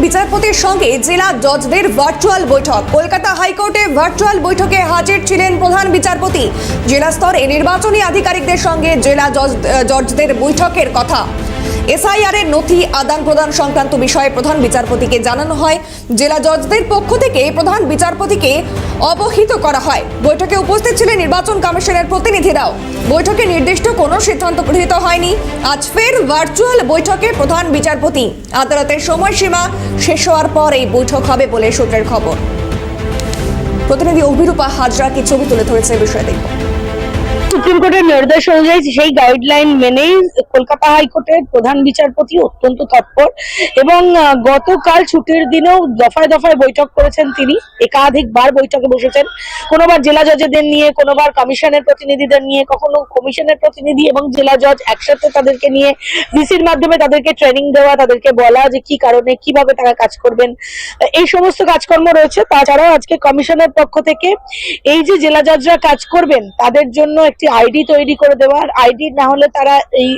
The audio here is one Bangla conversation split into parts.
বিচারপতির সঙ্গে জেলা জজদের ভার্চুয়াল বৈঠক। কলকাতা হাইকোর্টে ভার্চুয়াল বৈঠকে হাজির ছিলেন প্রধান বিচারপতি। জেলা স্তরে নির্বাচনী আধিকারিকদের সঙ্গে জেলা জজদের বৈঠকের কথা। এসআইআর এর নথি আদান প্রদান সংক্রান্ত বিষয়ে প্রধান বিচারপতিকে জানানো হয়। জেলা জজদের পক্ষ থেকে প্রধান বিচারপতিকে অবহিত করা হয়। বৈঠকে উপস্থিত ছিলেন নির্বাচন কমিশনের প্রতিনিধিরাও। বৈঠকে নির্দিষ্ট কোনো সিদ্ধান্ত গৃহীত হয়নি। আজ ফের ভার্চুয়াল বৈঠকে প্রধান বিচারপতি। আদালতের সময়সীমা শেষ হওয়ার পর এই বৈঠক হবে বলে সূত্রের খবর। প্রতিনিধি অভিরূপা হাজরা কি ছবি তুলে ধরেছে বিষয়ে দেখব। সুপ্রিম কোর্টের নির্দেশ অনুযায়ী সেই গাইডলাইন মেনেই কলকাতা হাইকোর্টের প্রধান বিচারপতি অত্যন্ত তৎপর এবং গতকাল ছুটির দিনেও দফায় দফায় বৈঠক করেছেন। তিনি একাধিকবার বৈঠকে বসেছেন, কোনোবার জেলা জজেদের নিয়ে, কোনোবার কমিশনের প্রতিনিধিদের নিয়ে, কখনো কমিশনের প্রতিনিধি এবং জেলা জজ একসাথে তাদেরকে নিয়ে ভিসির মাধ্যমে তাদেরকে ট্রেনিং দেওয়া, তাদেরকে বলা যে কি কারণে কিভাবে তারা কাজ করবেন, এই সমস্ত কাজকর্ম রয়েছে। তাছাড়াও আজকে কমিশনের পক্ষ থেকে এই যে জেলা জজরা কাজ করবেন তাদের জন্য একটি আইডি তৈরি করে দেওয়া। আইডি না হলে তারা এই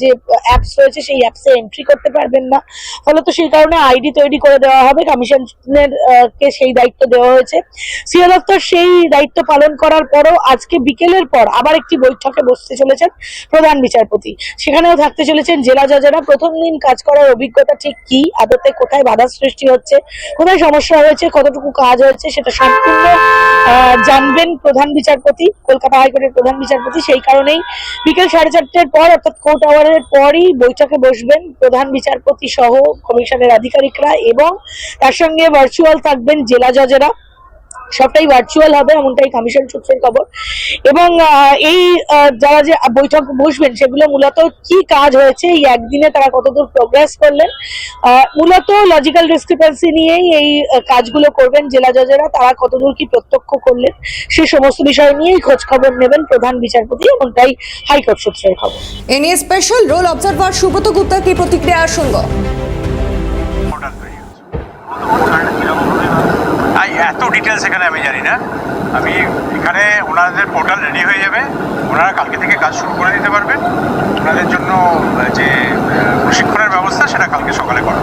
যে অ্যাপস রয়েছে সেই অ্যাপসে এন্ট্রি করতে পারবেন না। ফলে তো সেই কারণে আইডি তৈরি করে দেওয়া হবে। কমিশনের কে সেই দায়িত্ব দেওয়া হয়েছে। সিও দপ্তর সেই দায়িত্ব পালন করার পরও আজকে বিকেলের পর আবার একটি বৈঠকে বসতে চলেছেন প্রধান বিচারপতি। সেখানেও থাকতে চলেছেন জেলা জজেরা। প্রথম দিন কাজ করার অভিজ্ঞতা ঠিক কি, আদতে কোথায় বাধা সৃষ্টি হচ্ছে, কোথায় সমস্যা হয়েছে, কতটুকু কাজ হয়েছে সেটা সম্পূর্ণ জানবেন প্রধান বিচারপতি, কলকাতা হাইকোর্টের প্রধান বিচারপতি। সেই কারণেই বিকেল 4:30টার পর অর্থাৎ কোর্ট আওয়ারের পরই বৈঠকে বসবেন প্রধান বিচারপতি সহ কমিশনের আধিকারিকরা এবং তার সঙ্গে ভার্চুয়াল থাকবেন জেলা জজেরা। সবটাই ভার্চুয়াল হবে এমনটাই কমিশন সূত্রের খবর। এবং এই যারা যে বৈঠক বসবেন সেগুলো মূলত কি কাজ হয়েছে, এই একদিনে তারা কতদূর প্রোগ্রেস করলেন, মূলত লজিক্যাল ডিসক্রিপেন্সি নিয়েই এই কাজগুলো করবেন জেলা জজেরা। তারা কতদূর কি প্রত্যক্ষ করলেন সে সমস্ত বিষয় নিয়েই খোঁজ খবর নেবেন প্রধান বিচারপতি, এমনটাই হাইকোর্ট সূত্রের খবর। এ নিয়ে স্পেশাল রোল অবজারভার সুব্রত গুপ্তার কি প্রতিক্রিয়া শুনবো। এত ডিটেলস এখানে আমি জানি না। আমি এখানে ওনাদের পোর্টাল রেডি হয়ে যাবে, ওনারা কালকে থেকে কাজ শুরু করে দিতে পারবেন। ওনাদের জন্য যে প্রশিক্ষণের ব্যবস্থা সেটা কালকে সকালে করা।